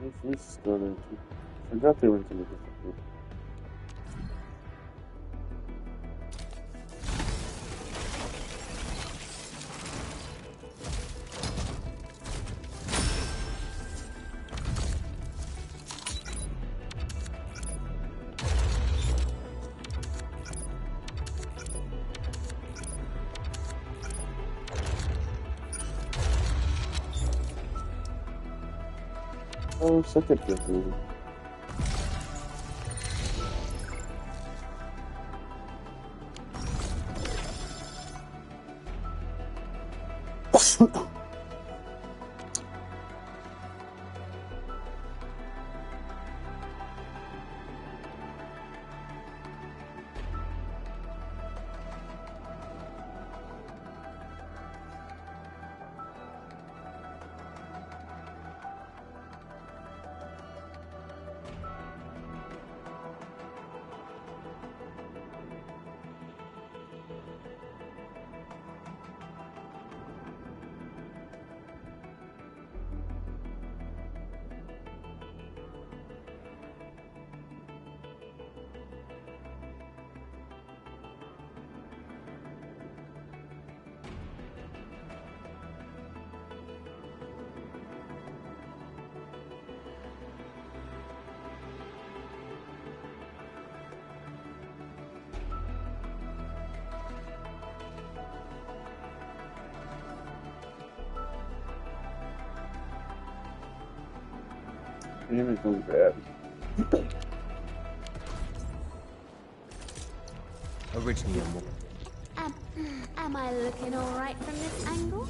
This is still there too. Forgot they went to the different group. Oh, such a good movie. Damn, it's going bad. Originally, Am I looking alright from this angle?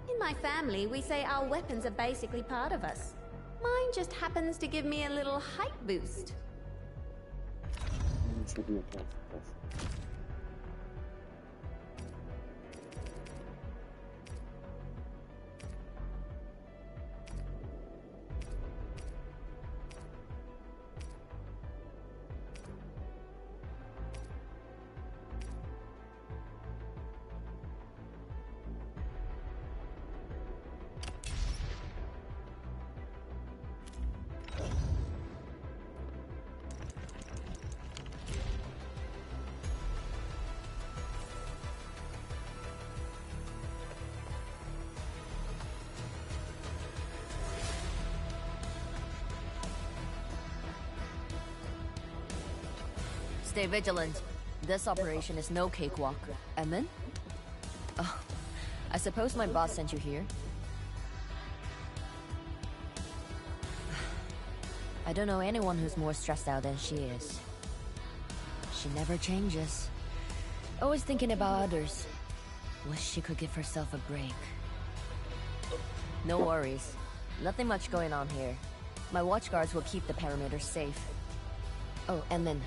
In my family, we say our weapons are basically part of us. Mine just happens to give me a little height boost. Stay vigilant. This operation is no cakewalk. And then? Oh, I suppose my boss sent you here? I don't know anyone who's more stressed out than she is. She never changes. Always thinking about others. Wish she could give herself a break. No worries. Nothing much going on here. My watch guards will keep the perimeter safe. Oh, and then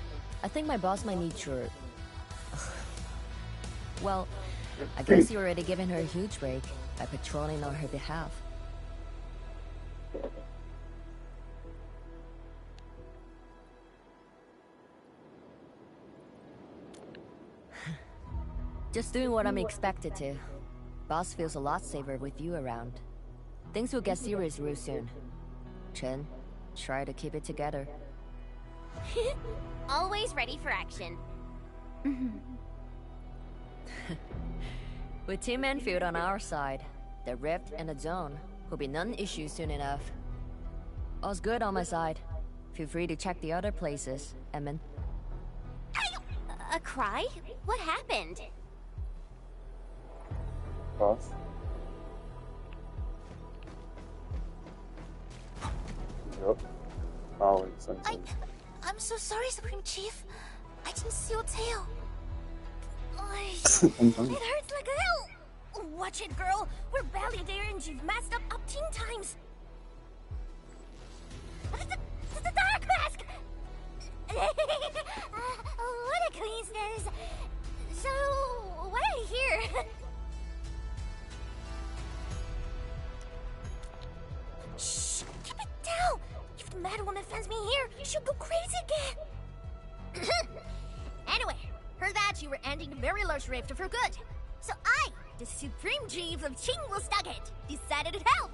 I think my boss might need your... Well, I guess you're already giving her a huge break by patrolling on her behalf. Just doing what I'm expected to. Boss feels a lot safer with you around. Things will get serious real soon. Chen, try to keep it together. Always ready for action. With Team Endfield on our side, the Rift and the Zone will be non-issue soon enough. All's good on my side. Feel free to check the other places, Emin. A cry? What happened? Boss. Yep. Always something. I'm so sorry, Supreme Chief. I didn't see your tail. It hurts like hell. Watch it, girl. We're barely there and you've messed up 10 times. The dark mask! What a coincidence. So, why are you here? Shh! Keep it down! If the mad woman finds me here, she'll go crazy again! Anyway, heard that you were ending the very large rift for good. So I the Supreme Chief of Chingwell-Stockett decided to help.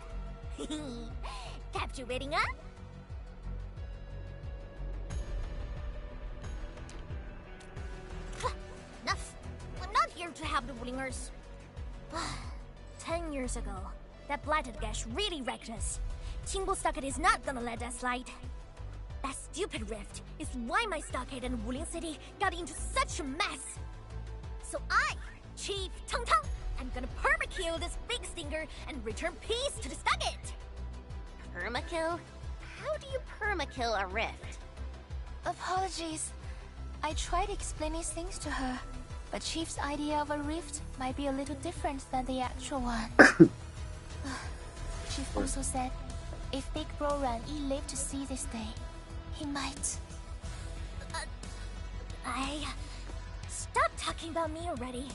Captivating, huh? Enough. I'm not here to help the Wulingers. 10 years ago, that blighted gash really wrecked us. Chingwell-Stockett is not gonna let that slide. That stupid rift is why my stockade and Wuling City got into such a mess. So I, Chief Tong Tong, am gonna permakill this big stinker and return peace to the stockade. Permakill? How do you permakill a rift? Apologies. I tried explaining things to her, but Chief's idea of a rift might be a little different than the actual one. Chief also said, if Big Bro Ran Yi lived to see this day, he might. Stop talking about me already.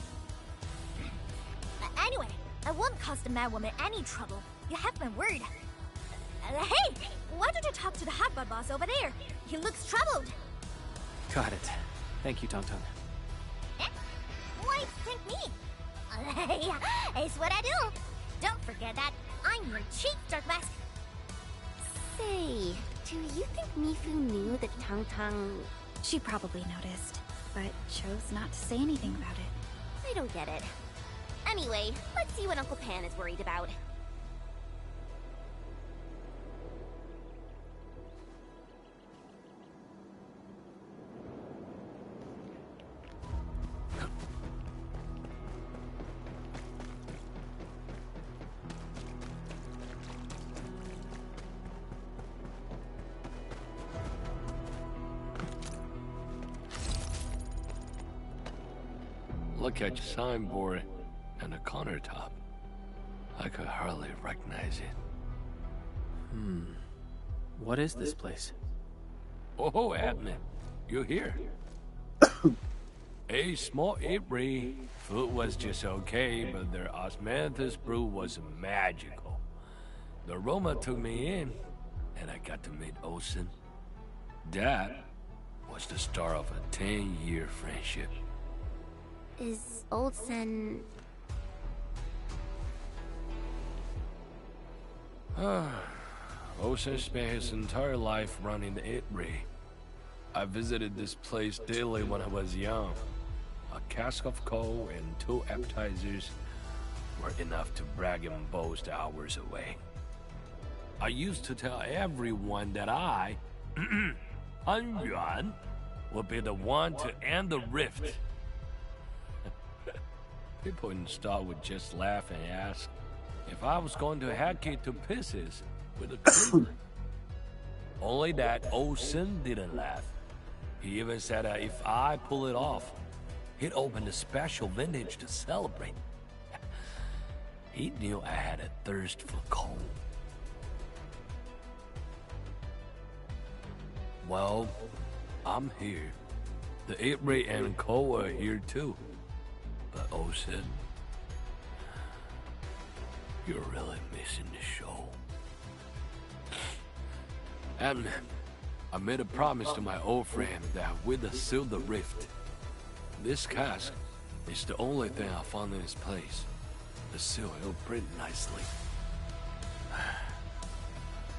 Anyway, I won't cause the Mad Woman any trouble. You have my word. Hey! Why don't you talk to the Hotbot boss over there? He looks troubled. Got it. Thank you, Tong Tong. Eh? Why thank me? It's what I do. Don't forget that I'm your Chief Dark Mask. Say, do you think Mifu knew that Tang Tang... She probably noticed, but chose not to say anything about it. I don't get it. Anyway, let's see what Uncle Pan is worried about. Look at your signboard and the countertop. I could hardly recognize it. What is this place? Oh, admin, you're here. A small apiary. Food was just okay, but their osmanthus brew was magical. The aroma took me in, and I got to meet Olsen. That was the start of a 10-year friendship. Is Old Sen... Olsen spent his entire life running the apiary. I visited this place daily when I was young. A cask of coal and 2 appetizers were enough to brag and boast hours away. I used to tell everyone that I, Han Yuan, would be the one to end the rift. People in the store would just laugh and ask if I was going to hack it to pieces with a cleaver. Only that old Sin didn't laugh. He even said that if I pull it off, he'd open a special vintage to celebrate. He knew I had a thirst for coal. Well, I'm here. The apiary and coal are here too. But Olsen, you're really missing the show. And I made a promise to my old friend that we'd seal the rift. This cask is the only thing I found in this place. The seal he'll print nicely.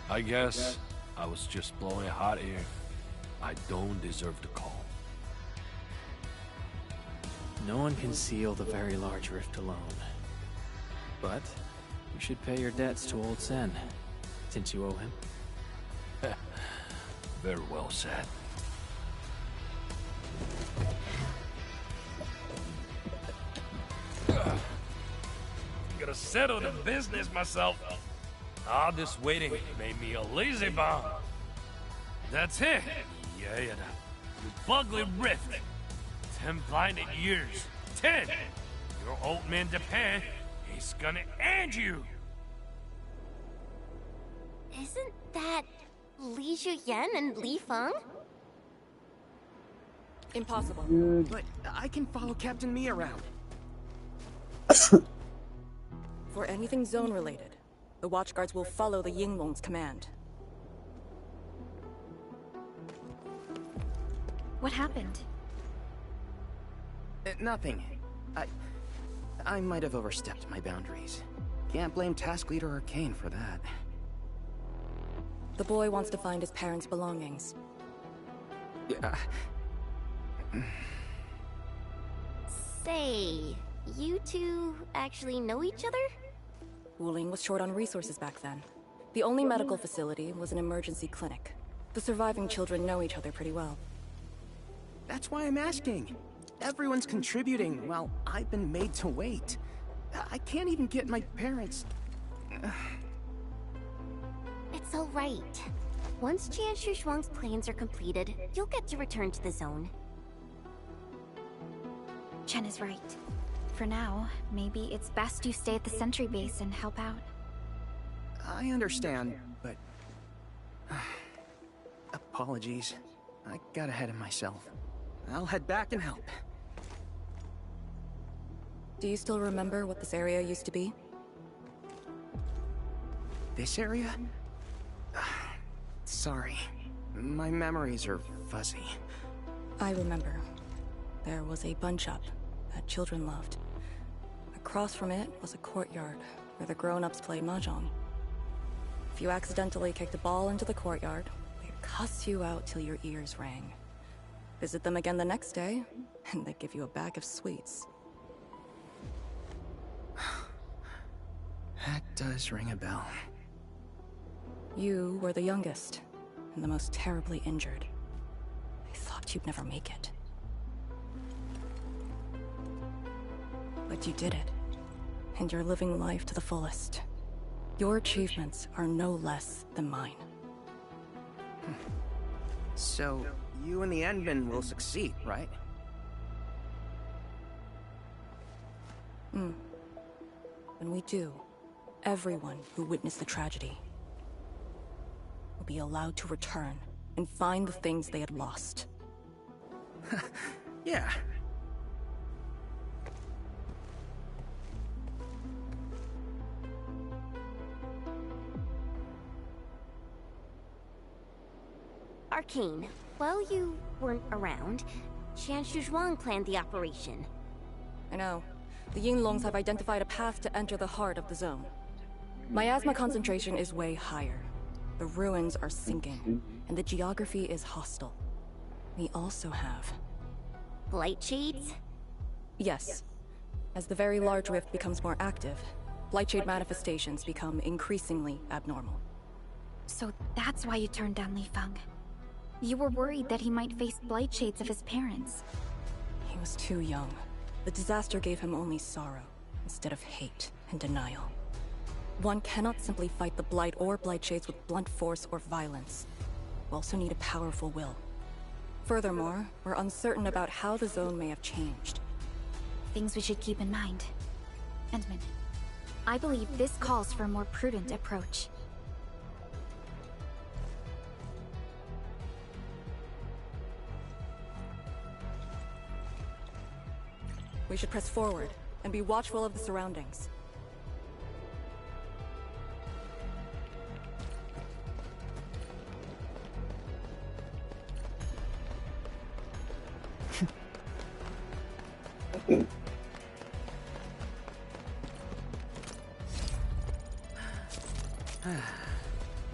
I guess I was just blowing hot air. I don't deserve the call. No one can seal the very large rift alone. But you should pay your debts to Old Sen, since you owe him. Very well said. Gotta settle the business myself. All this waiting made me a lazy bum. That's it. Yeah, the ugly rift. 10 blinded years. 10! Your old man Japan is gonna end you! Isn't that Li Juyen and Li Feng? Impossible. But I can follow Captain Mi around. For anything zone-related, the Watchguards will follow the Yinglong's command. What happened? Nothing. I might have overstepped my boundaries. Can't blame Task Leader Arcane for that. The boy wants to find his parents' belongings. Yeah. Say, you two actually know each other? Wuling was short on resources back then. The only medical facility was an emergency clinic. The surviving children know each other pretty well. That's why I'm asking. Everyone's contributing while I've been made to wait. I can't even get my parents... It's all right. Once Jianshu Shuang's plans are completed, you'll get to return to the zone. Chen is right. For now, maybe it's best you stay at the sentry base and help out. I understand, but... apologies. I got ahead of myself. I'll head back and help. Do you still remember what this area used to be? This area? Sorry. My memories are fuzzy. I remember. There was a bun shop that children loved. Across from it was a courtyard where the grown-ups played mahjong. If you accidentally kicked a ball into the courtyard, they'd cuss you out till your ears rang. Visit them again the next day, and they'd give you a bag of sweets. That does ring a bell. You were the youngest, and the most terribly injured. I thought you'd never make it. But you did it, and you're living life to the fullest. Your achievements are no less than mine. So, you and the Endmen will succeed, right? When we do, everyone who witnessed the tragedy will be allowed to return and find the things they had lost. Yeah. Arcane, while you weren't around, Jianshu Zhuang planned the operation. I know. The Yinglongs have identified a path to enter the heart of the zone. Miasma concentration is way higher. The ruins are sinking, and the geography is hostile. We also have... Blight shades? Yes. As the very large rift becomes more active, Blightshade manifestations become increasingly abnormal. So that's why you turned down Li Feng. You were worried that he might face blight shades of his parents. He was too young. The disaster gave him only sorrow, instead of hate and denial. One cannot simply fight the Blight or Blightshades with blunt force or violence. We also need a powerful will. Furthermore, we're uncertain about how the zone may have changed. Things we should keep in mind. Endman, I believe this calls for a more prudent approach. We should press forward and be watchful of the surroundings.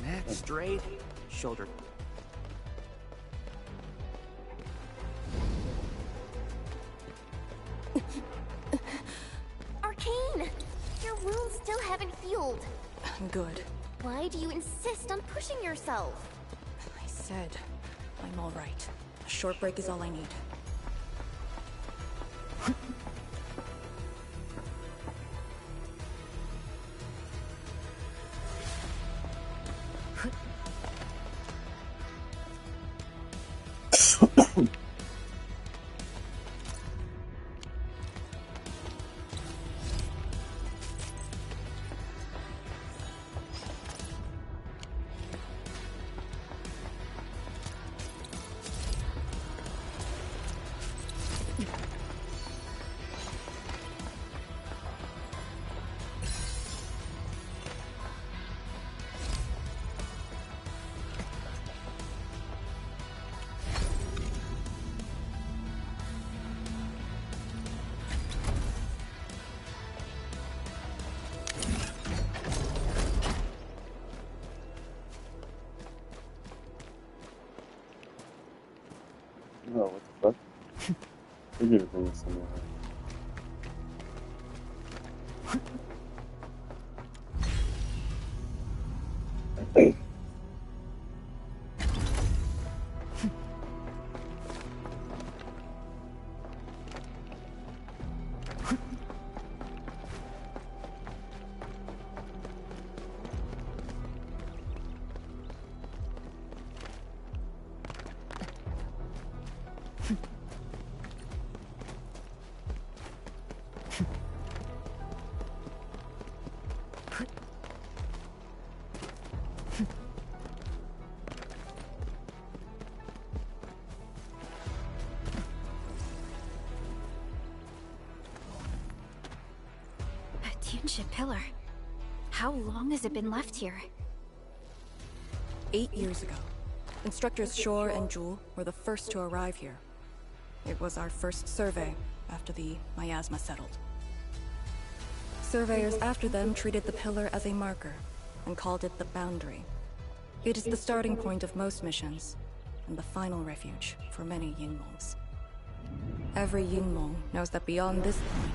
Neck straight, shoulder. Arcane! Your wounds still haven't healed. I'm good. Why do you insist on pushing yourself? I said, I'm all right. A short break is all I need. fuck? We need to bring this somewhere. Tianxia Pillar. How long has it been left here? 8 years ago, instructors Shore and Jewel were the first to arrive here. It was our first survey after the miasma settled. Surveyors after them treated the pillar as a marker and called it the boundary. It is the starting point of most missions and the final refuge for many Yingmongs. Every Yingmong knows that beyond this point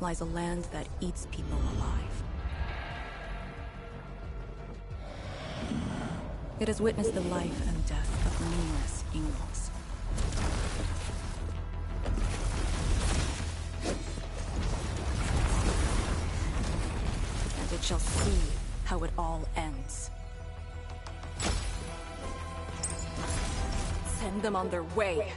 lies a land that eats people alive. It has witnessed the life and death of numerous Yingmongs. And it shall see how it all ends. Send them on their way.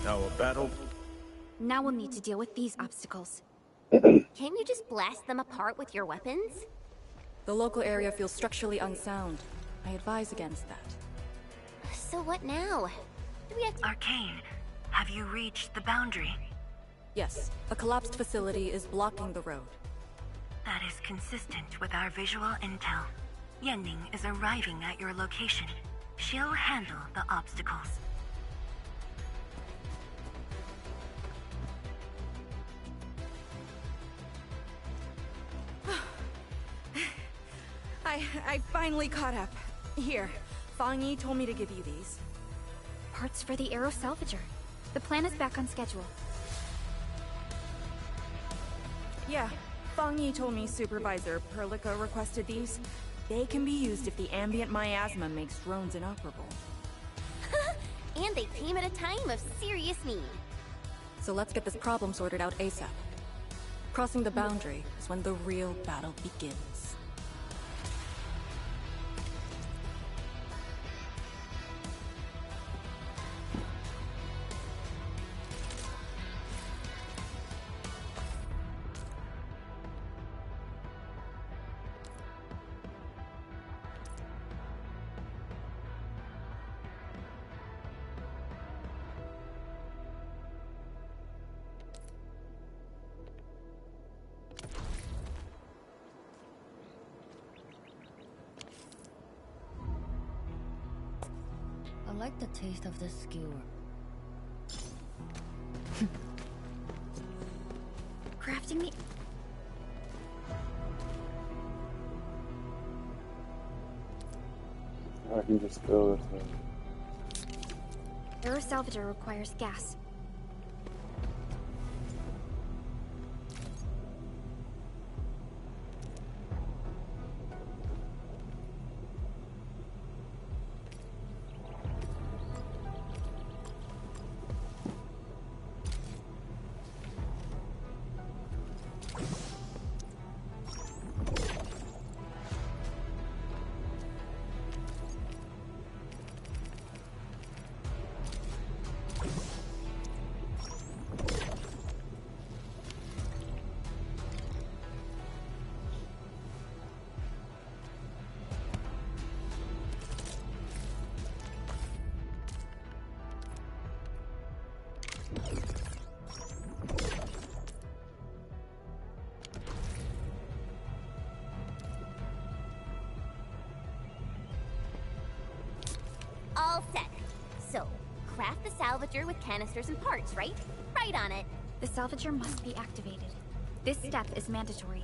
Now a battle? Now we'll need to deal with these obstacles. Can you just blast them apart with your weapons? The local area feels structurally unsound. I advise against that. So what now? Do we have to— Arcane, have you reached the boundary? Yes, a collapsed facility is blocking the road. That is consistent with our visual intel. Yenning is arriving at your location. She'll handle the obstacles. I finally caught up. Here, Fang Yi told me to give you these. Parts for the Aero Salvager. The plan is back on schedule. Yeah, Fang Yi told me Supervisor Perlica requested these. They can be used if the ambient miasma makes drones inoperable. And they came at a time of serious need. So let's get this problem sorted out ASAP. Crossing the boundary is when the real battle begins. I like the taste of this skewer. Crafting the... I can just go with Aero Salvager requires gas. salvager with canisters and parts, right? Right on it. The salvager must be activated. This step is mandatory.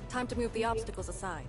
Time to move the obstacles aside.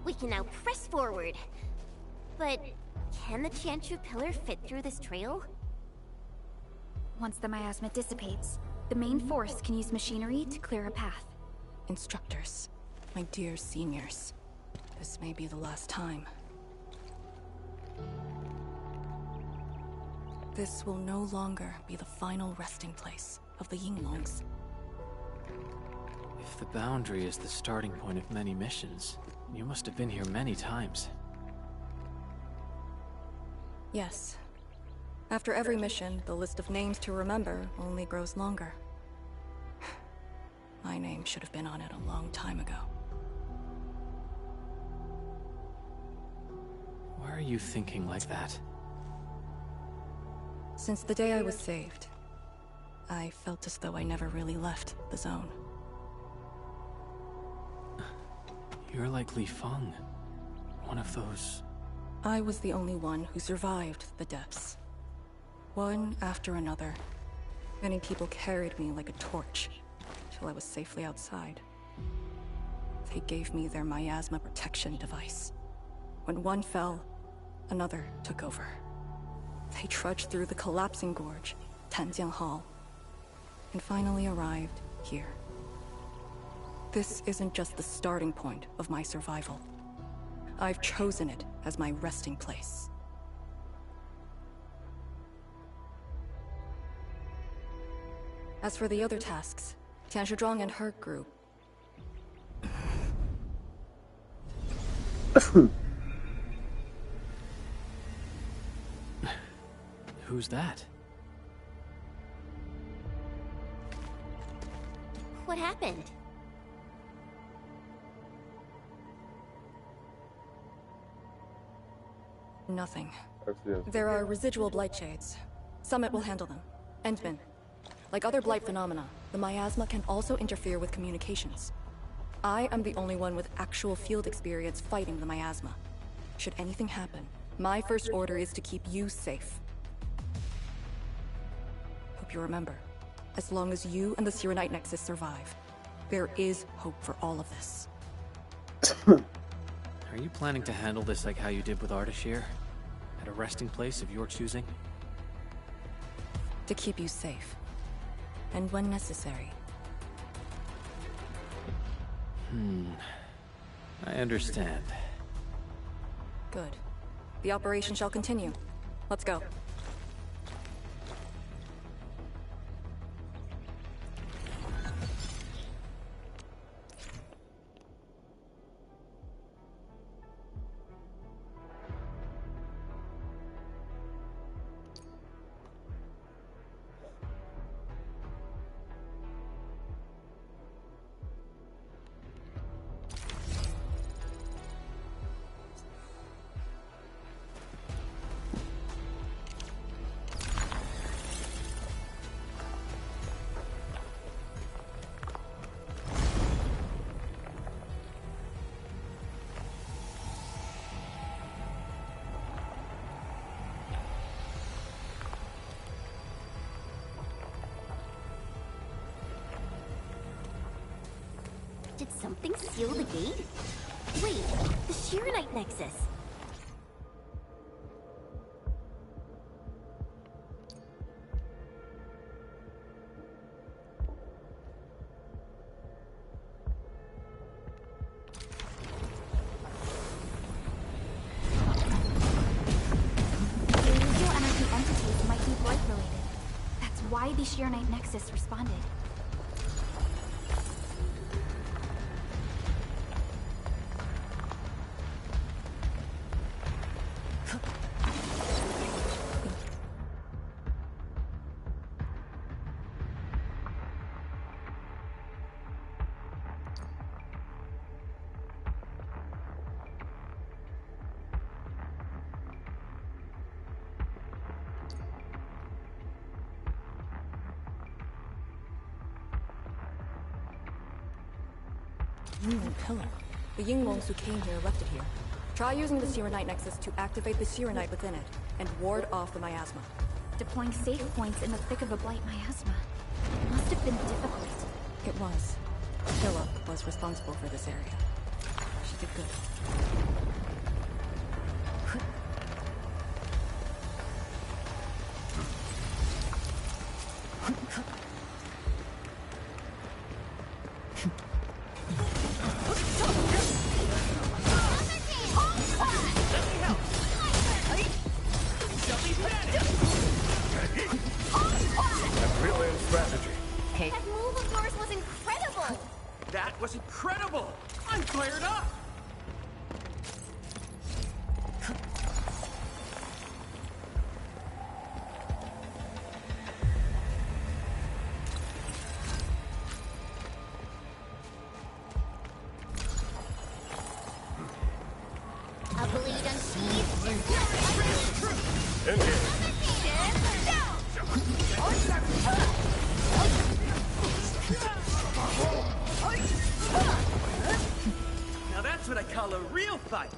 We can now press forward. But can the Tianshu pillar fit through this trail? Once the miasma dissipates, the main force can use machinery to clear a path. Instructors, my dear seniors, this may be the last time. This will no longer be the final resting place of the Yinglongs. If the boundary is the starting point of many missions, you must have been here many times. Yes. After every mission, the list of names to remember only grows longer. My name should have been on it a long time ago. Why are you thinking like that? Since the day I was saved, I felt as though I never really left the zone. You're like Li Feng. One of those... I was the only one who survived the depths. One after another. Many people carried me like a torch, till I was safely outside. They gave me their miasma protection device. When one fell, another took over. They trudged through the collapsing gorge, Tanjiang Hall, and finally arrived here. This isn't just the starting point of my survival. I've chosen it as my resting place. As for the other tasks, Tianshizhuang and her group... Who's that? What happened? Nothing. There are residual blight shades. Summit will handle them. Endman. Like other blight phenomena, the miasma can also interfere with communications. I am the only one with actual field experience fighting the miasma. Should anything happen, my first order is to keep you safe. Hope you remember, as long as you and the Sirenite Nexus survive, there is hope for all of this. Are you planning to handle this like how you did with Ardashir? At a resting place of your choosing? To keep you safe. And when necessary. I understand. Good. The operation shall continue. Let's go. Did something seal the gate? Wait, the Shirenite Nexus. Why the Shirenite Nexus responded. Yingwong pillar. The Yingwongs who came here erected here. Try using the Shirenite Nexus to activate the Shirenite within it, and ward off the miasma. Deploying safe points in the thick of a blight miasma. Must have been difficult. It was. Philip was responsible for this area. She did good. That was incredible! I'm fired up! A blade unsheathed. In here. Now that's what I call a real fight!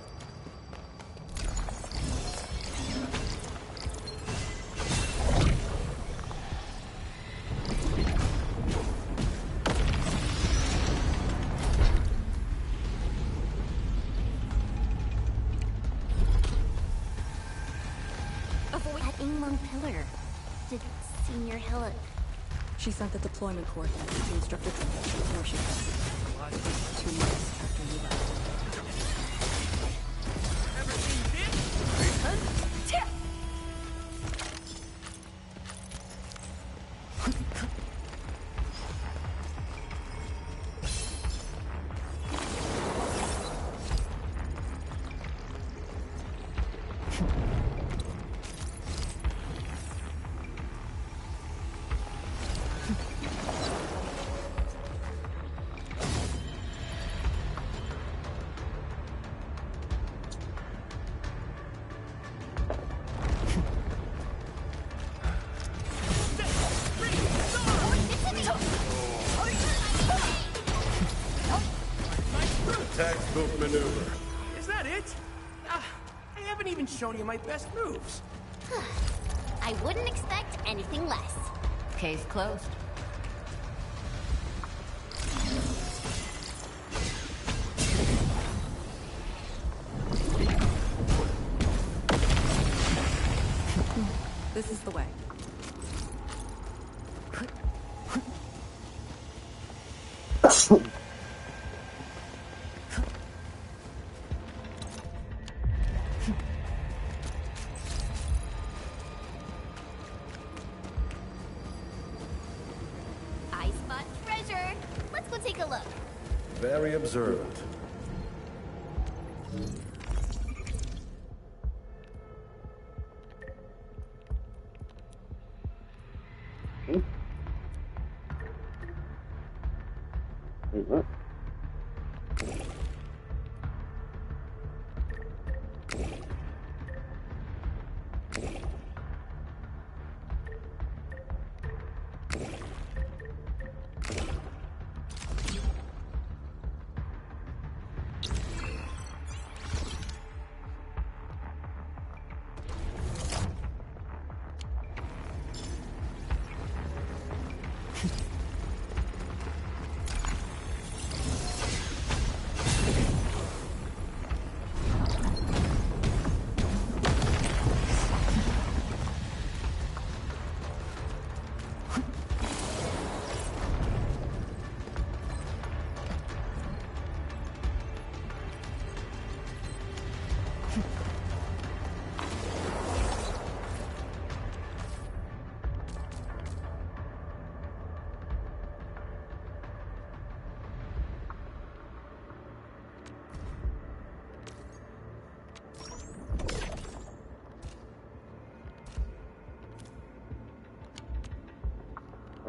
Avoid that Yingwong pillar. Did Senior Hilla... She sent the deployment coordinates to Instructor Trinity, where she was. 2 months after you left. Ever seen this? Textbook maneuver. Is that it? I haven't even shown you my best moves. I wouldn't expect anything less. Case closed. This is the way. I spot treasure. Let's go take a look. Very observant. Wait, what?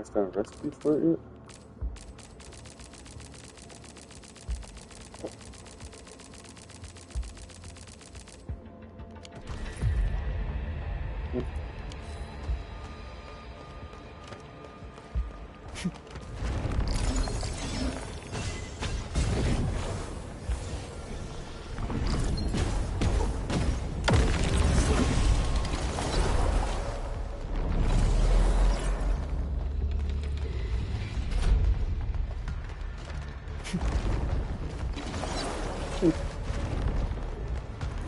Quest and rescue for it yet?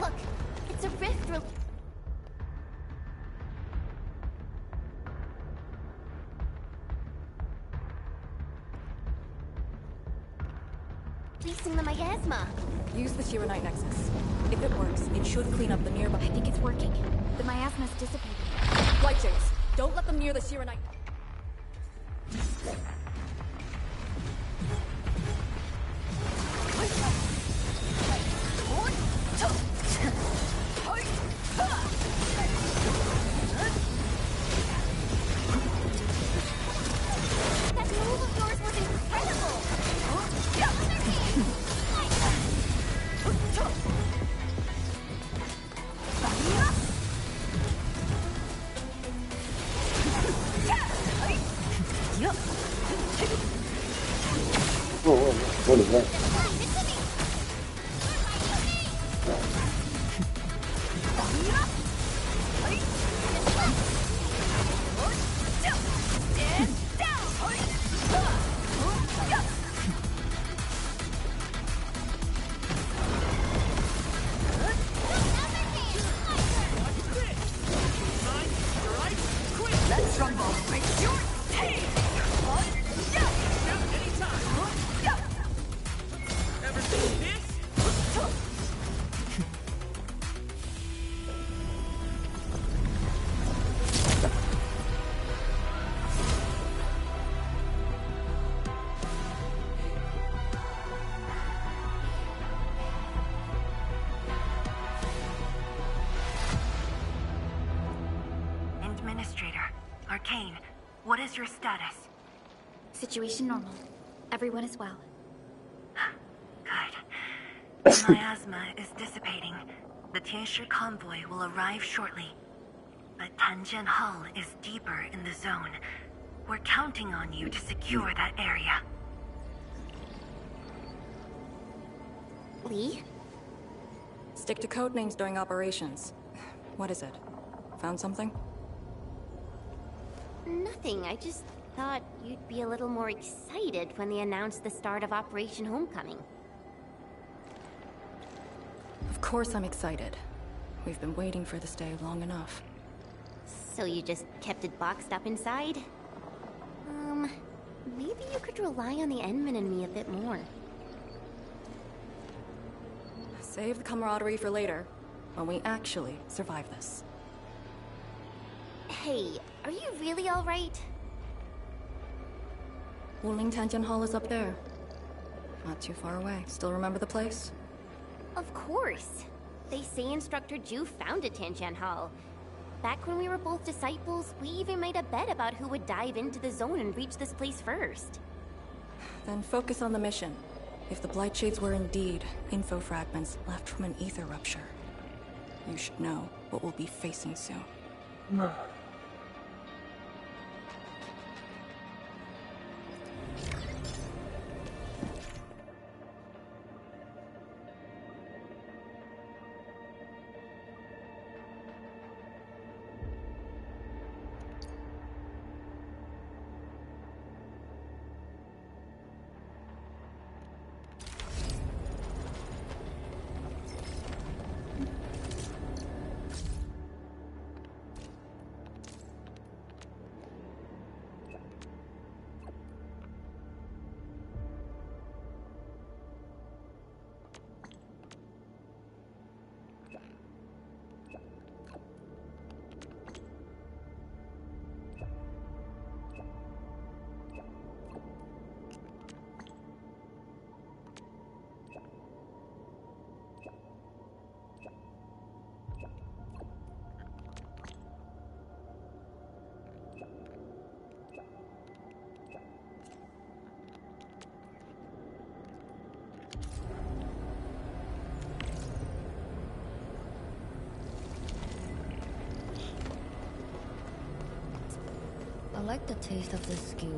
Look, it's a rift releasing the miasma. Use the Shiranite Nexus. If it works, it should clean up the nearby. I think it's working. The miasma's dissipating. Light Shades, don't let them near the Shiranite. That move of yours was incredible. Whoa, whoa, whoa. What is that? Let's rumble. Break your tail. Ever seen this? Administrator, Arcane, what is your status? Situation normal. Everyone is well. Good. The miasma is dissipating. The Tianshi convoy will arrive shortly. But Tanjian Hall is deeper in the zone. We're counting on you to secure that area. Lee? Stick to code names during operations. What is it? Found something? Nothing. I just thought you'd be a little more excited when they announced the start of Operation Homecoming. Of course I'm excited. We've been waiting for this day long enough. So you just kept it boxed up inside? Maybe you could rely on the Endman and me a bit more. Save the camaraderie for later, when we actually survive this. Hey, are you really alright? Wuling Tanjian Hall is up there. Not too far away. Still remember the place? Of course. They say Instructor Ju founded Tianjian Hall. Back when we were both disciples, we even made a bet about who would dive into the zone and reach this place first. Then focus on the mission. If the Blight Shades were indeed info fragments left from an ether rupture, you should know what we'll be facing soon. like the taste of this skewer.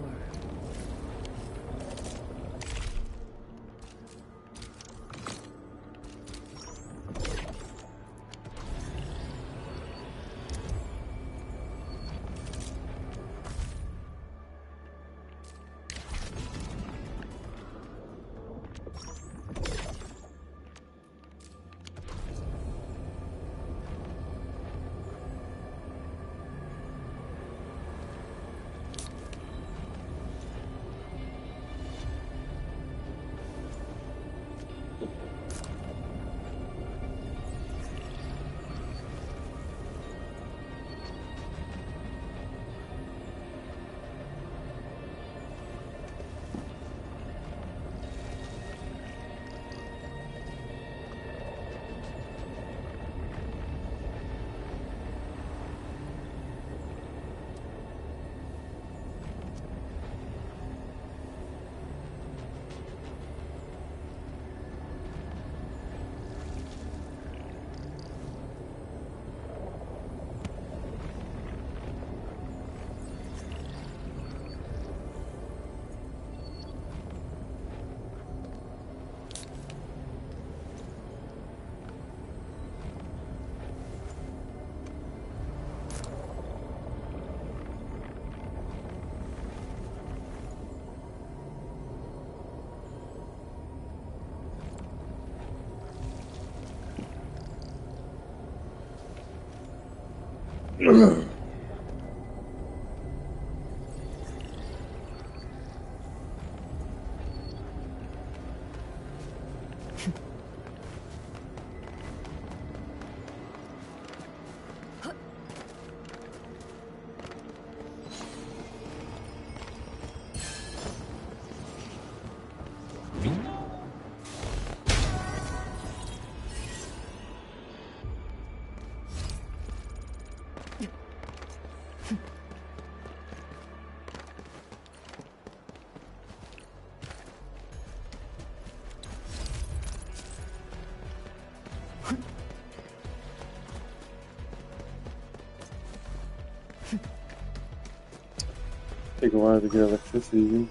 Take a while to get electricity.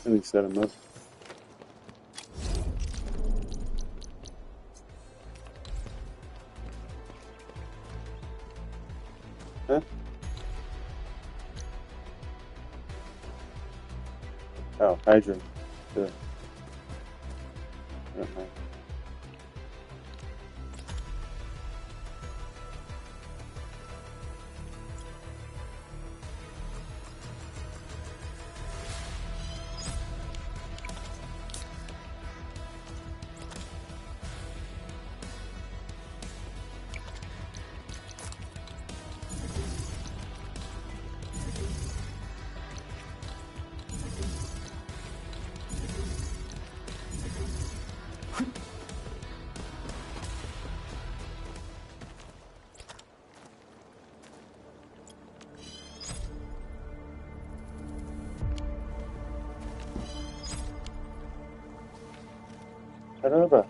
At least set them up. Huh? Oh, hydrant. Good. I don't know. Merhaba.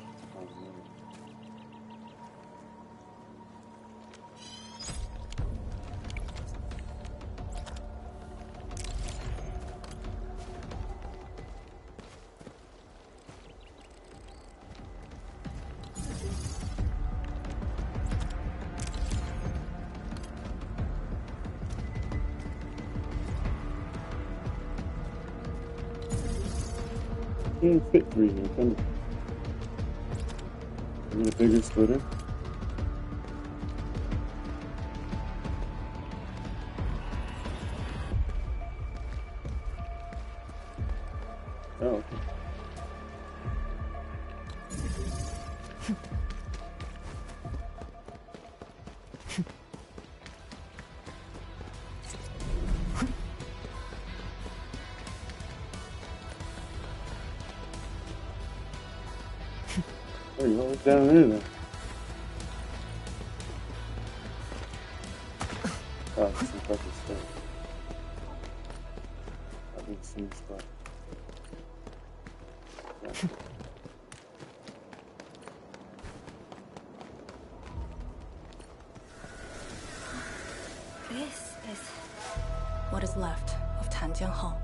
You can fit 3 here, can you? You need a bigger splitter? Oh, okay. Hey, what was down there then? Oh, this is fucking stuff. I didn't see this spot. Yeah. This is what is left of Tanjian Hall.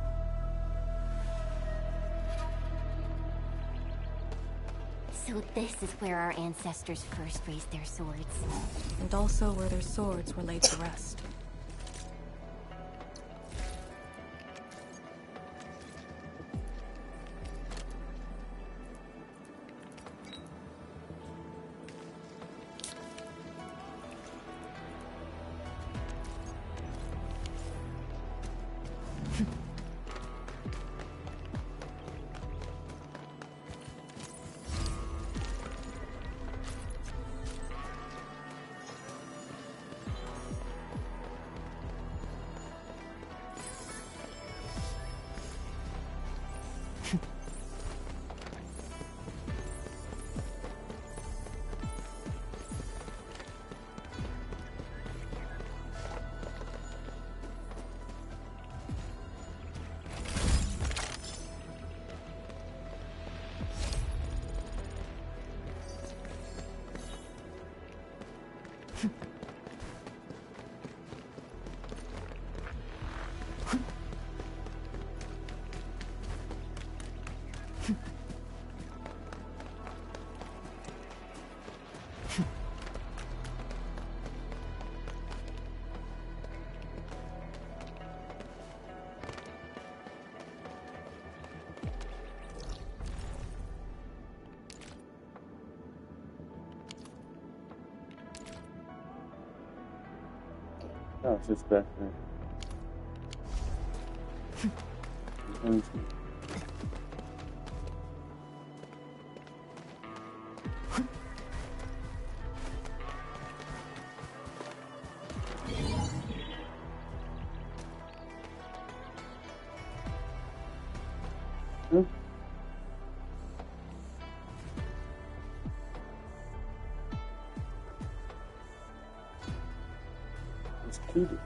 So this is where our ancestors first raised their swords. And also where their swords were laid to rest. Oh, it's just back there. It's cute.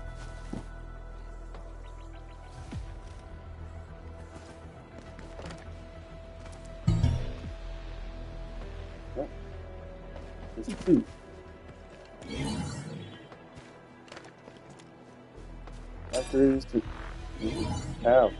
It's cute. After it is to have.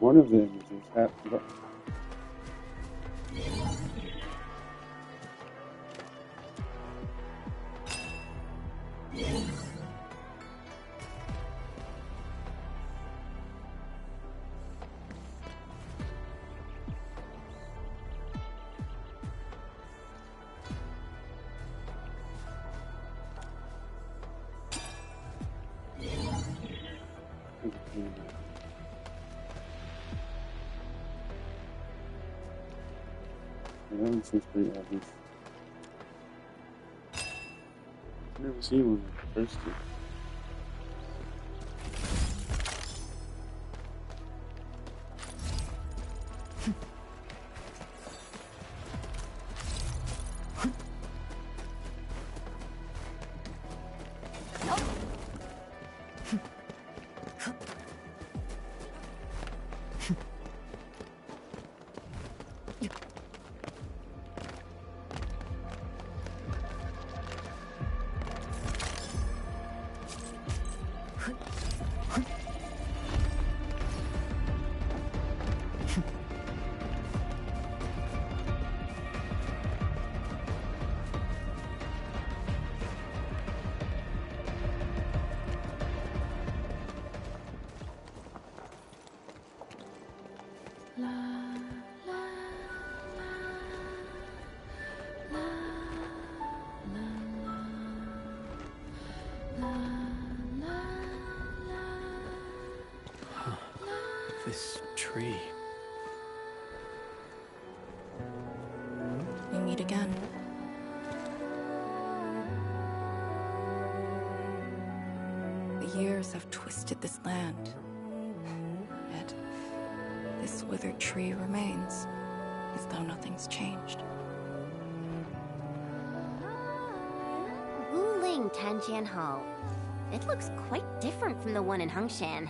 One of them is just happy. That one seems pretty obvious. I've never seen one like the first two. This tree. We meet again. years have twisted this land. Yet, this withered tree remains, as though nothing's changed. Wuling Tanjian Hall. It looks quite different from the one in Hengshan.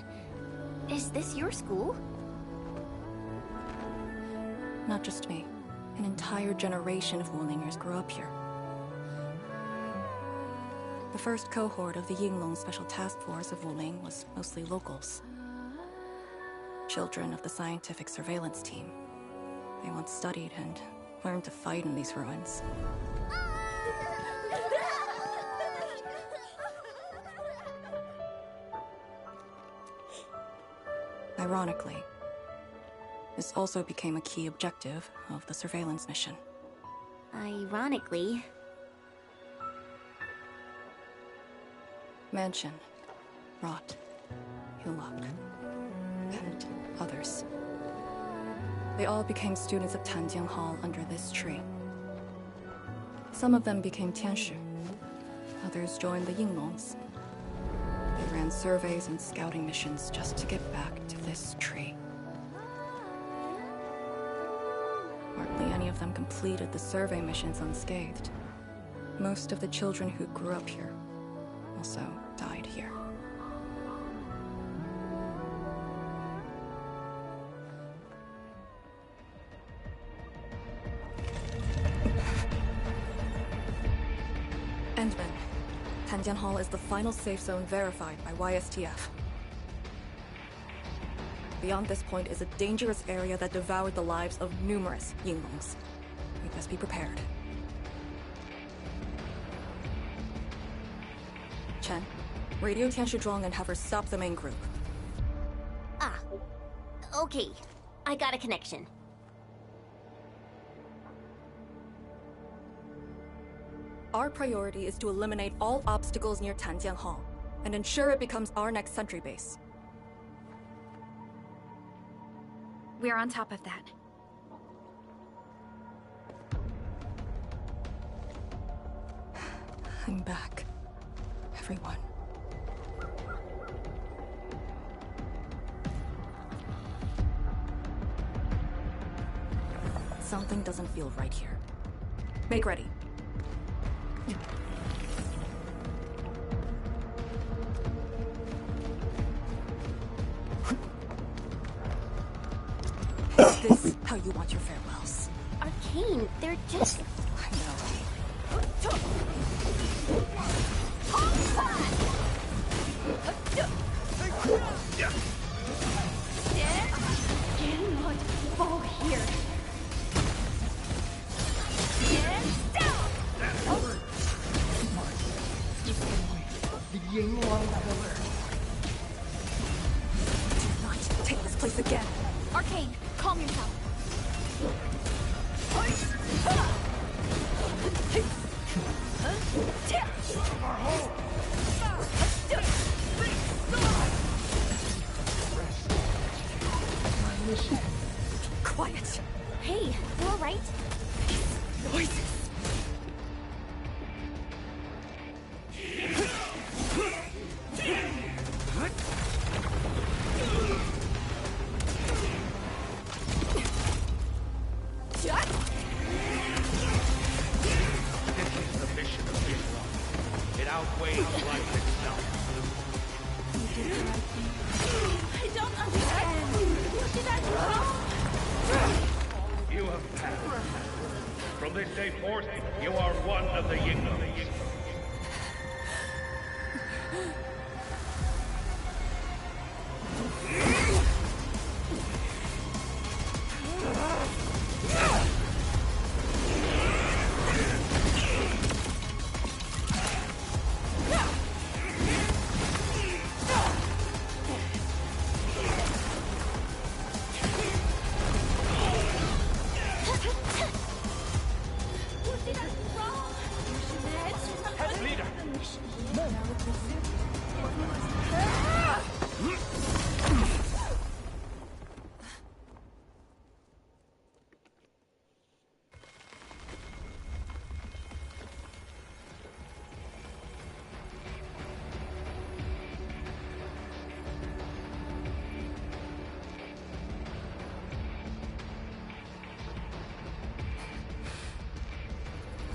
Is this your school? Not just me. An entire generation of Wulingers grew up here. The first cohort of the Yinglong Special Task Force of Wuling was mostly locals. Children of the scientific surveillance team. They once studied and learned to fight in these ruins. Ironically, this also became a key objective of the surveillance mission. Ironically. Mansion, Rot, Hillock, and others. They all became students of Tanjian Hall under this tree. Some of them became Tianshu. Others joined the Yinglongs. They ran surveys and scouting missions just to get back to this tree. Hardly any of them completed the survey missions unscathed. Most of the children who grew up here also died here. Endman, Tanjian Hall is the final safe zone verified by YSTF. Beyond this point is a dangerous area that devoured the lives of numerous Yinglongs. We must be prepared. Chen, radio Tianshu Zhuang and have her stop the main group. Ah. Okay. I got a connection. Our priority is to eliminate all obstacles near Tanjian Hall and ensure it becomes our next sentry base. We're on top of that. I'm back. Everyone. Something doesn't feel right here. Make ready. Is this how you want your farewells? Arcane, they're just... I know. Cannot fall here. The Yinglong pillar. Do not take this place again. Arcane, calm yourself. Our home. My mission. Quiet. Hey, you alright? Noises.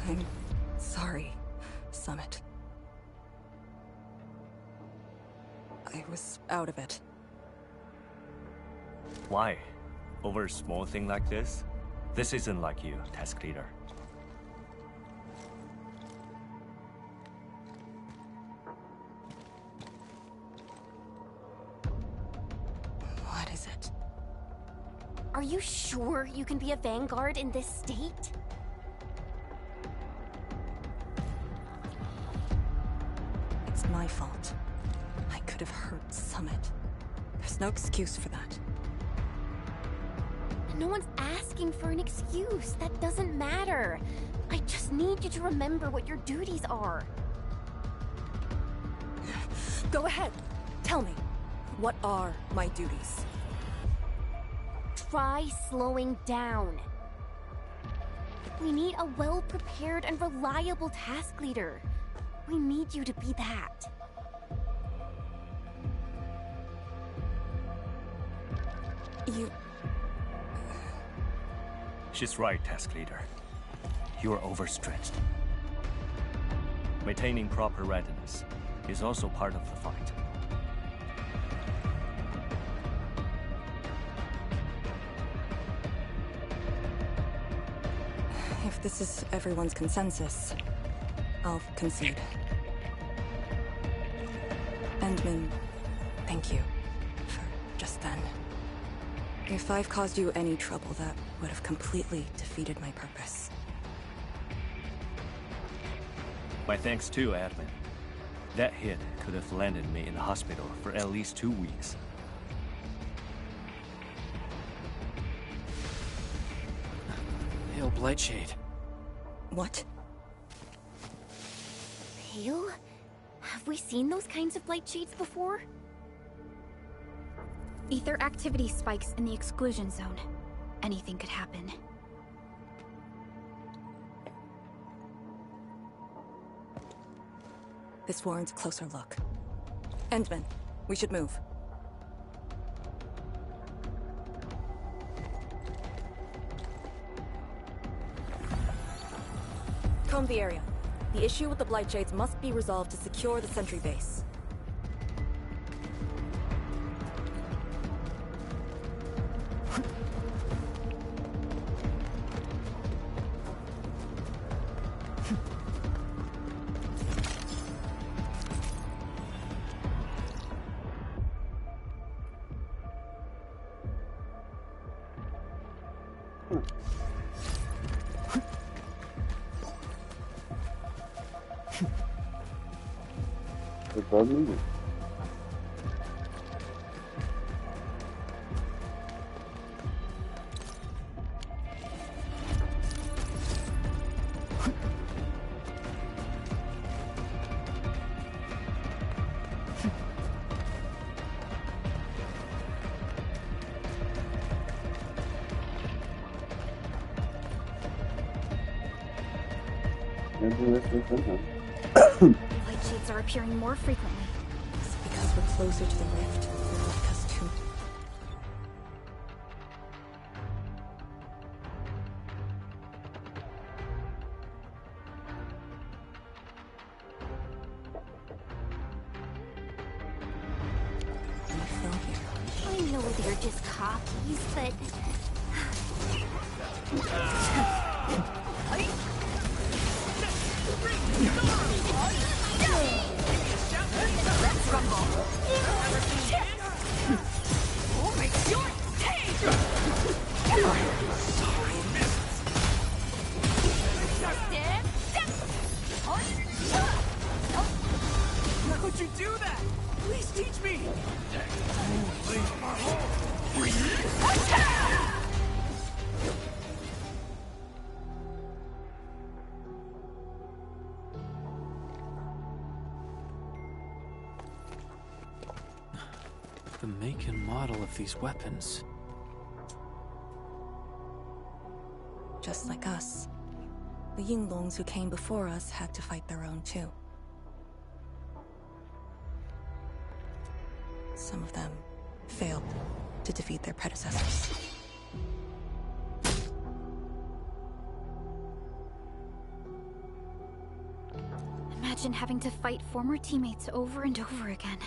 I'm sorry, Summit. I was out of it. Why? Over a small thing like this? This isn't like you, task leader. What is it? Are you sure you can be a vanguard in this state? It's my fault. I could have hurt Summit. There's no excuse for that. No one's asking for an excuse. That doesn't matter. I just need you to remember what your duties are. Go ahead. Tell me. What are my duties? Try slowing down. We need a well-prepared and reliable task leader. We need you to be that. You... She's right, task leader. You are overstretched. Maintaining proper readiness is also part of the fight. If this is everyone's consensus, I'll concede. Endman, thank you for just then. If I've caused you any trouble, that would have completely defeated my purpose. My thanks too, admin. That hit could have landed me in the hospital for at least 2 weeks. Pale Blightshade. What? Pale? Have we seen those kinds of blight shades before? Ether activity spikes in the exclusion zone. Anything could happen. This warrants a closer look. Endman, we should move. Comb the area. The issue with the Blightshades must be resolved to secure the sentry base. Above me. Light shades are appearing more frequently. Is it because we're closer to the rift? Or because too... We fell here. I know they're just copies, but... Let's rumble. Oh my god! How could you do that? Please teach me! The make and model of these weapons. Just like us. The Yinglongs who came before us had to fight their own too. Some of them failed to defeat their predecessors. imagine having to fight former teammates over and over again.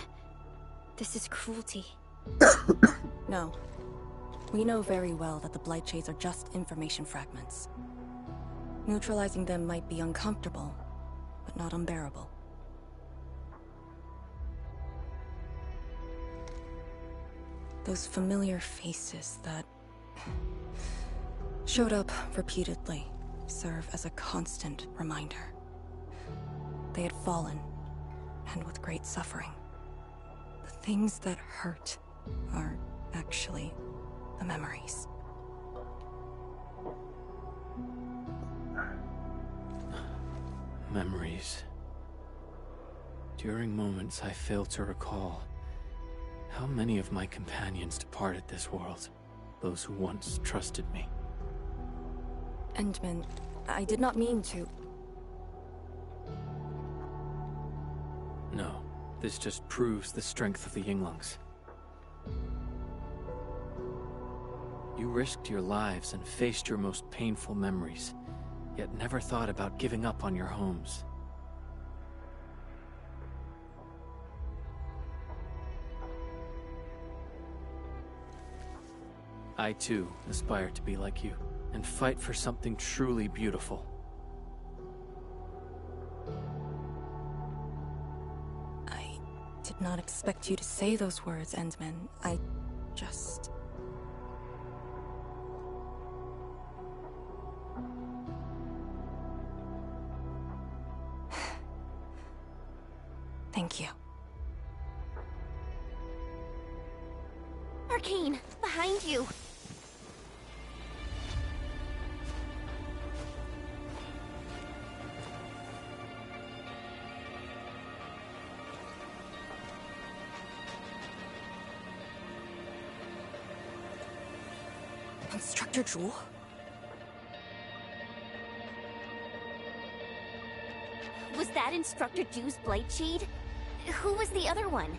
This is cruelty. No. We know very well that the Blight Shades are just information fragments. Neutralizing them might be uncomfortable, but not unbearable. Those familiar faces that showed up repeatedly serve as a constant reminder. They had fallen, and with great suffering. The things that hurt are actually the memories. Memories. During moments I fail to recall, how many of my companions departed this world, those who once trusted me. Endman, I did not mean to... No, this just proves the strength of the Yinglungs. You risked your lives and faced your most painful memories, yet never thought about giving up on your homes. I too aspire to be like you, and fight for something truly beautiful. I did not expect you to say those words, Endman. I just... Thank you. Arcane, behind you! Instructor Jewel? Was that Instructor Jew's Blight Shade? Who was the other one?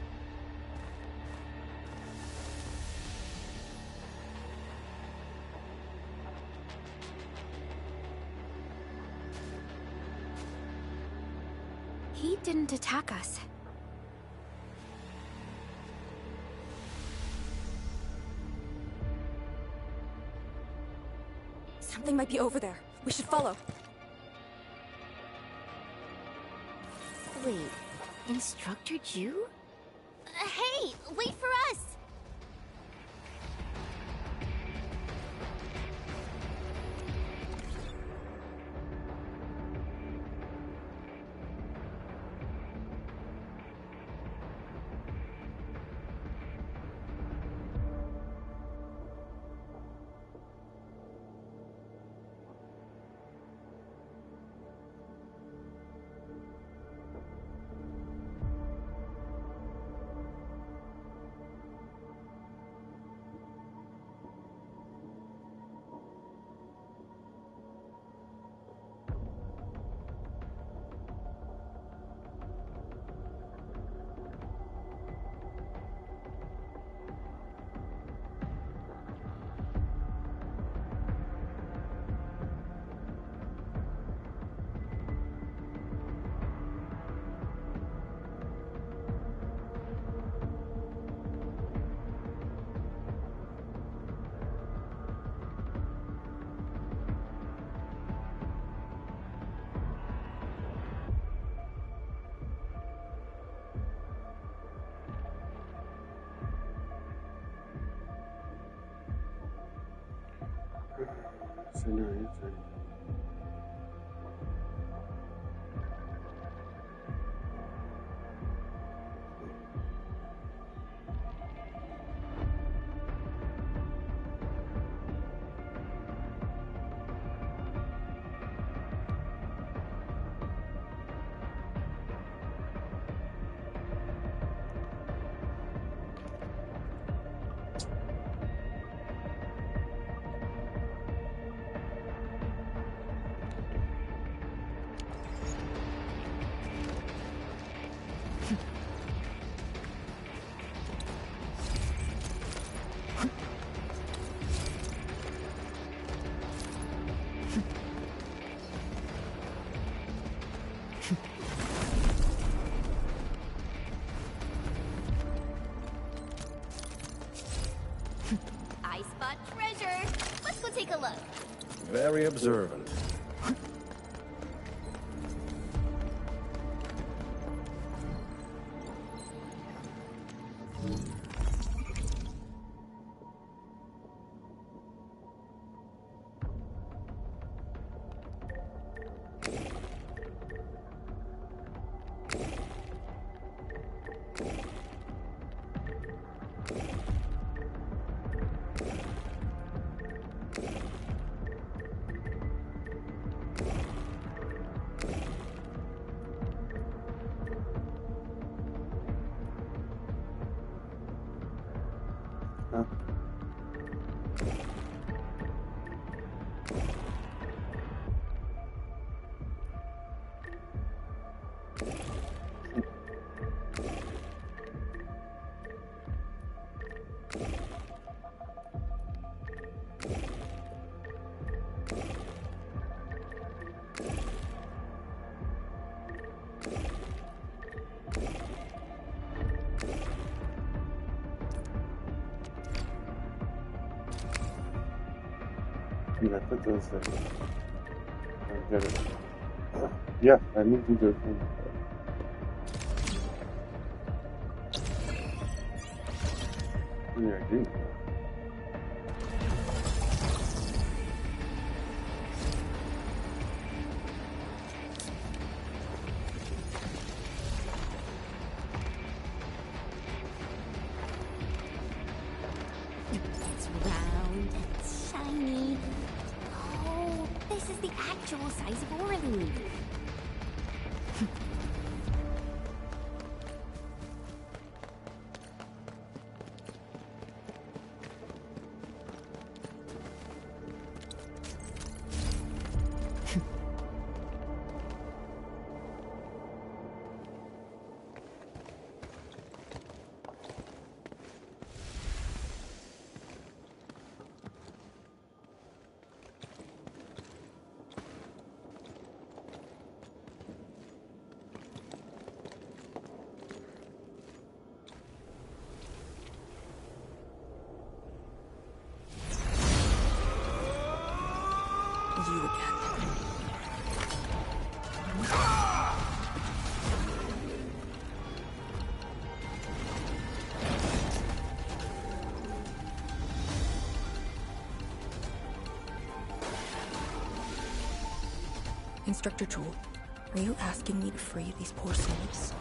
He didn't attack us. Something might be over there. We should follow. Wait, Instructor Jew? Hey, wait for us! take a look. Very observant. Did I put those there? I get it. Yeah, I need to do it. Yeah, I do. It's round and shiny. Oh, this is the actual size of Orly. You again. Instructor Jewel, are you asking me to free these poor souls?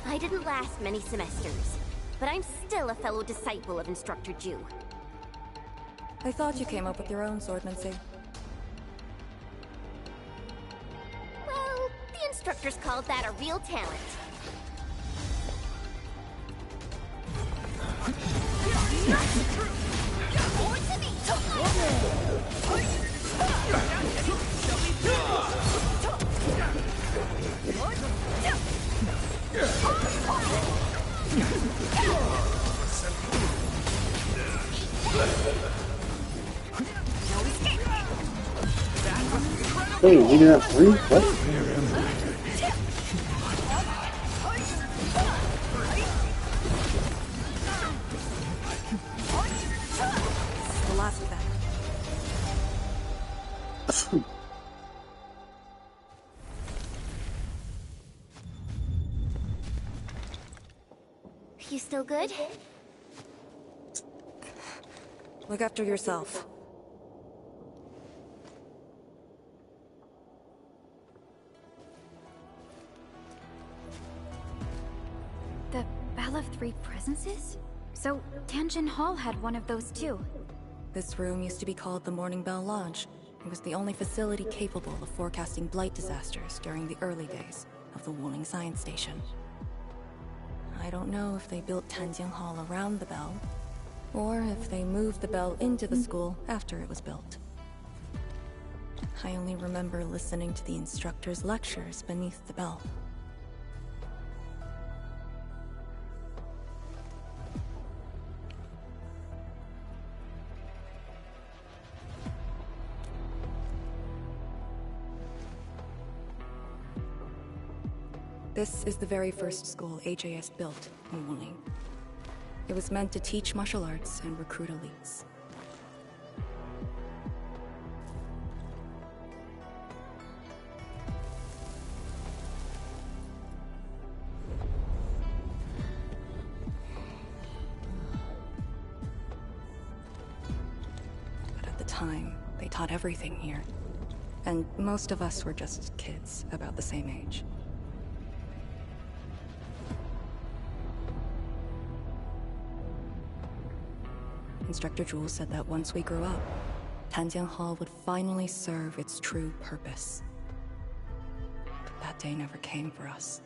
I didn't last many semesters, but I'm still a fellow disciple of Instructor Ju. I thought you came up with your own swordmancy. Well, the instructors called that a real talent. Hey, we didn't have three? What? The last of them. You still good? Look after yourself. The Bell of Three Presences? So, Tianjin Hall had one of those too. This room used to be called the Morning Bell Lodge. It was the only facility capable of forecasting blight disasters during the early days of the Wuling Science Station. I don't know if they built Tianjin Hall around the bell, or if they moved the bell into the school after it was built. I only remember listening to the instructor's lectures beneath the bell. This is the very first school HAS built in Wuling. It was meant to teach martial arts and recruit elites. But at the time, they taught everything here. And most of us were just kids, about the same age. Instructor Jules said that once we grew up, Tanjian Hall would finally serve its true purpose. But that day never came for us.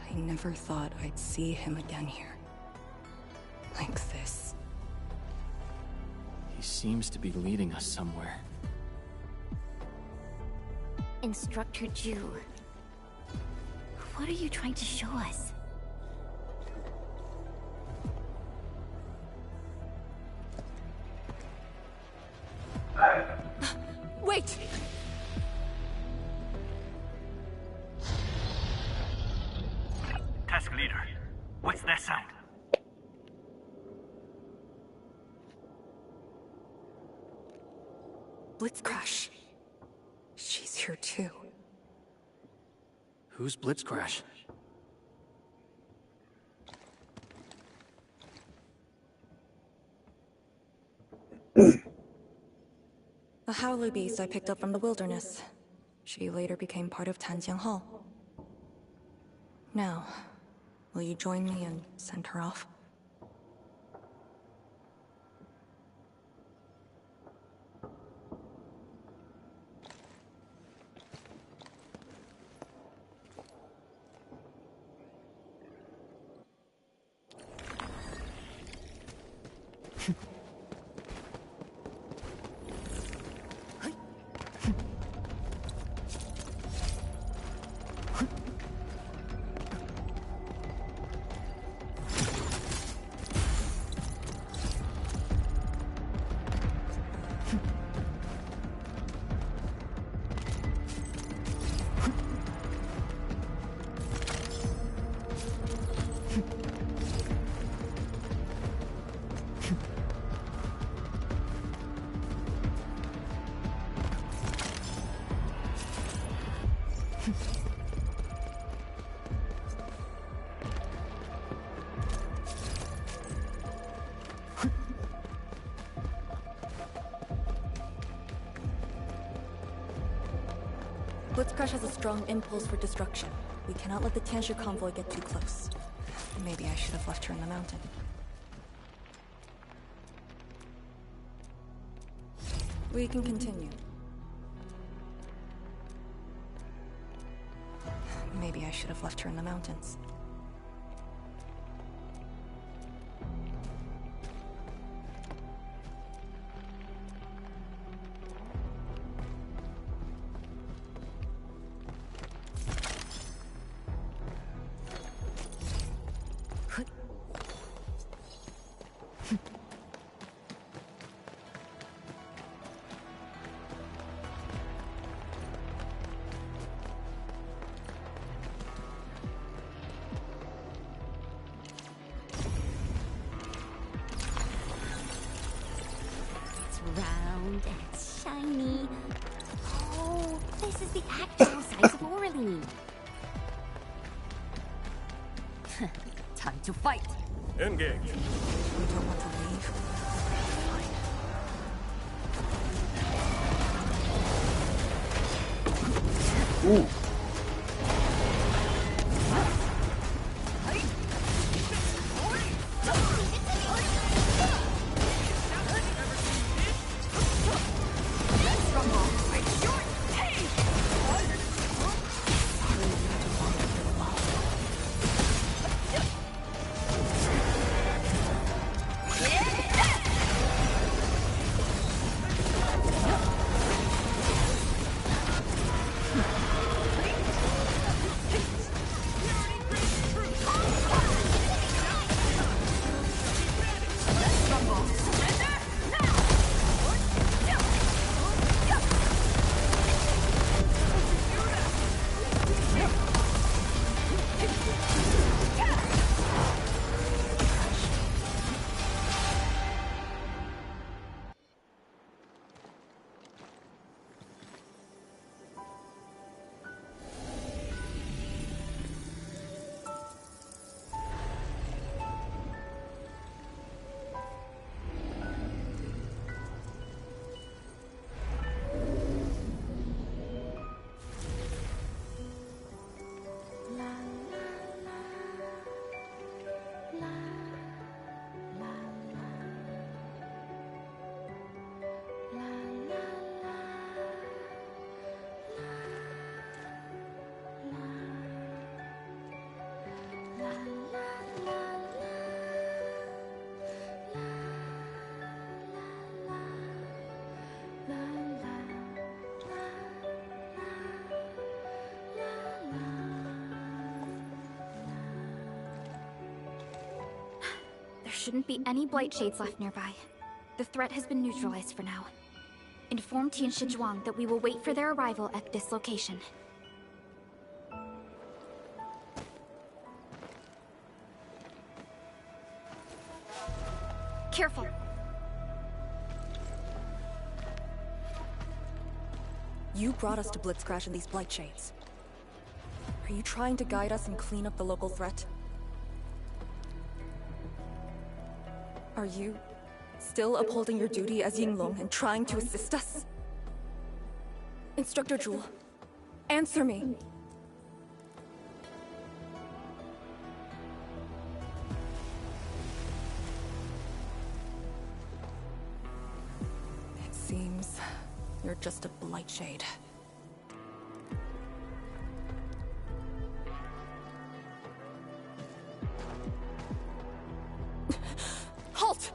I never thought I'd see him again here. Like this. He seems to be leading us somewhere. Instructor Ju, what are you trying to show us? Wait! Task leader, what's that sound? Blitz crash. She's here too. Who's Blitzcrash? A howler beast I picked up from the wilderness. She later became part of Tanjian Hall. Now, will you join me and send her off? Blitzcrash has a strong impulse for destruction. We cannot let the Tianshi convoy get too close. Maybe I should have left her in the mountain. We can continue. Maybe I should have left her in the mountains. Round and it's shiny. Oh, this is the actual size of Oraline. Time to fight. Engage. We don't want to leave. Ooh. shouldn't be any blight shades left nearby. The threat has been neutralized for now. Inform Tianshi Zhuang that we will wait for their arrival at this location. Careful. You brought us to Blitzcrash in these blight shades. Are you trying to guide us and clean up the local threat? Are you still upholding your duty as Yinglong and trying to assist us? Instructor Jewel, answer me. It seems you're just a blight shade. Halt!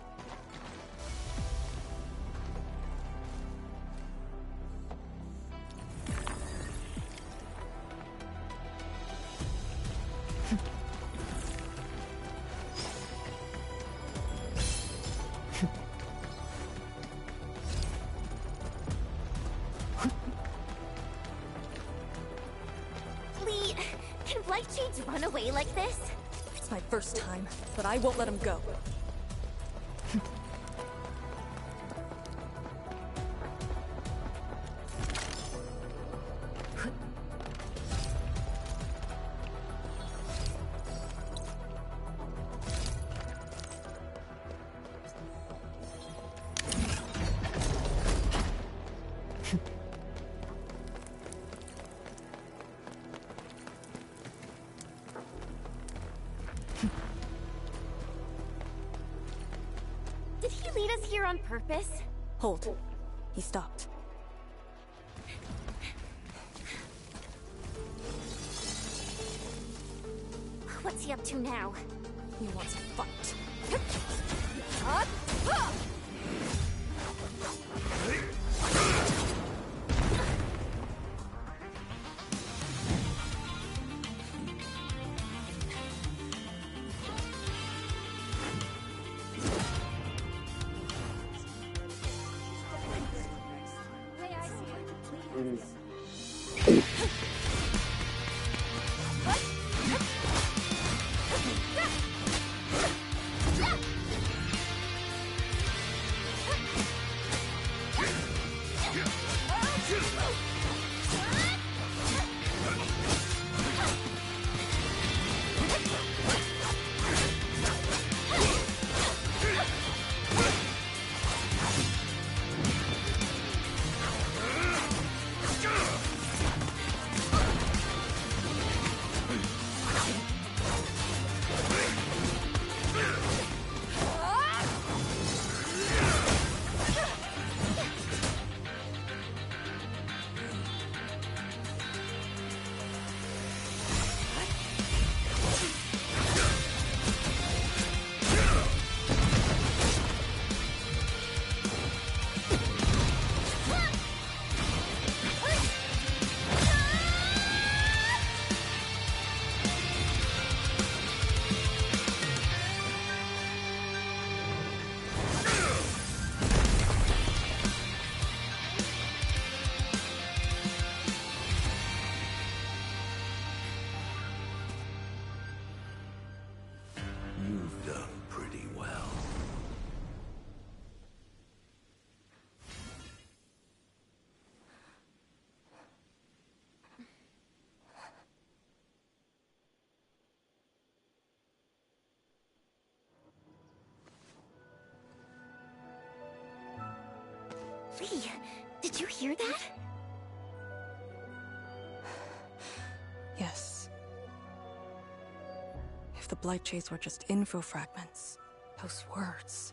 Lee, can blight shades run away like this? It's my first time, but I won't let him go. Did he lead us here on purpose? Hold. He stopped. What's he up to now? He wants to fight. You've done pretty well. Lee, did you hear that? Yes. If the blight shades were just info fragments, those words.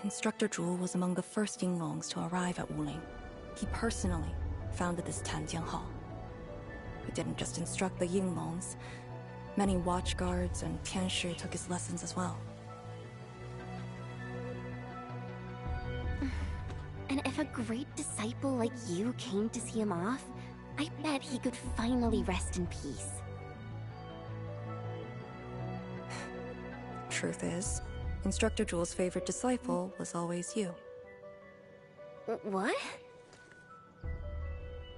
Instructor Zhu was among the first Yinglongs to arrive at Wuling. He personally founded this Tanjian Hall. He didn't just instruct the Yinglongs. Many watchguards and Tianshi took his lessons as well. If a great disciple like you came to see him off, I bet he could finally rest in peace. Truth is, Instructor Jewel's favorite disciple was always you. What?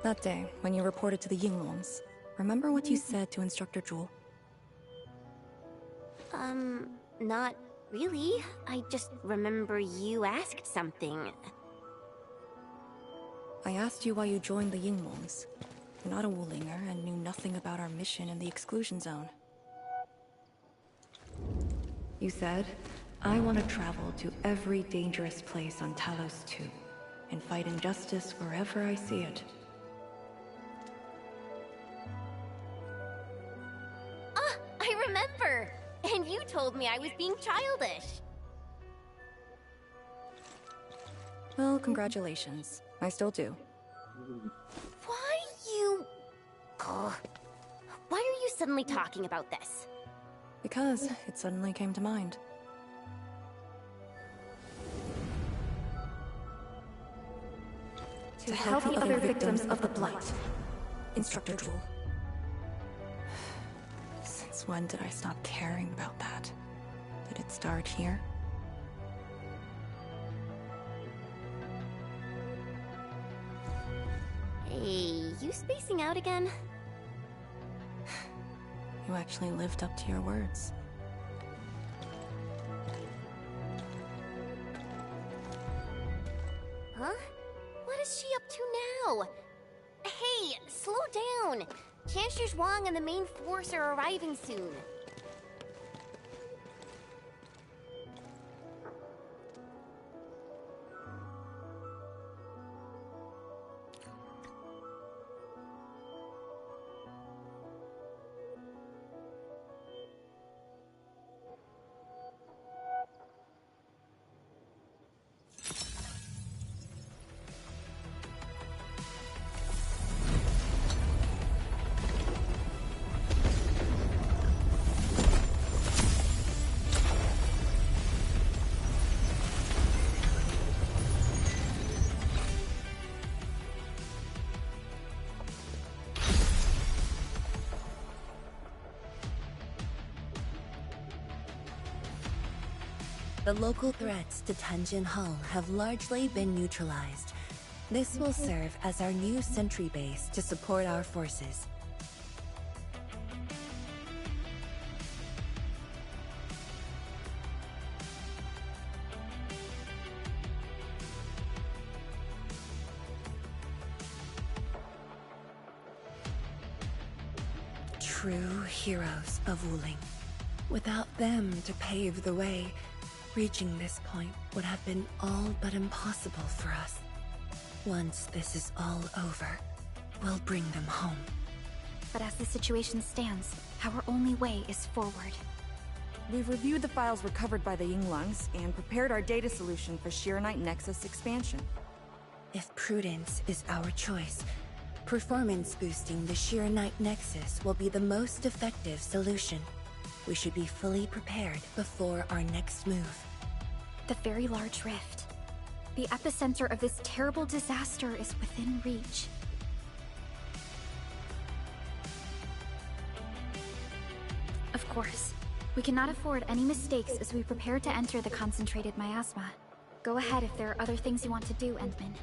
That day, when you reported to the Yinglongs, remember what you said to Instructor Jewel? Not really. I just remember you asked something. I asked you why you joined the Yinglongs. You're not a Wulinger and knew nothing about our mission in the exclusion zone. You said, I want to travel to every dangerous place on Talos 2 and fight injustice wherever I see it. Ah, I remember! And you told me I was being childish. Well, congratulations. I still do. Why you... Ugh. Why are you suddenly talking about this? Because it suddenly came to mind. To help the other victims of the Blight. Instructor Jewel. Since when did I stop caring about that? Did it start here? Hey, you spacing out again? You actually lived up to your words. Huh? What is she up to now? Hey, slow down! Chancellor Zhuang and the main force are arriving soon. The local threats to Tanjin Hull have largely been neutralized. This will serve as our new sentry base to support our forces. True heroes of Wuling. Without them to pave the way, reaching this point would have been all but impossible for us. Once this is all over, we'll bring them home. But as the situation stands, our only way is forward. We've reviewed the files recovered by the Yinglongs and prepared our data solution for Shiranite Nexus expansion. If prudence is our choice, performance boosting the Shiranite Nexus will be the most effective solution. We should be fully prepared before our next move. The very large rift. The epicenter of this terrible disaster is within reach. Of course, we cannot afford any mistakes as we prepare to enter the concentrated miasma. Go ahead if there are other things you want to do, Endman.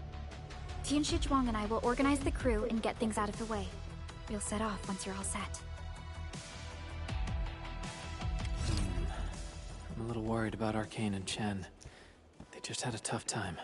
Tianshi Zhuang and I will organize the crew and get things out of the way. We'll set off once you're all set. I'm a little worried about Arcane and Chen. They just had a tough time.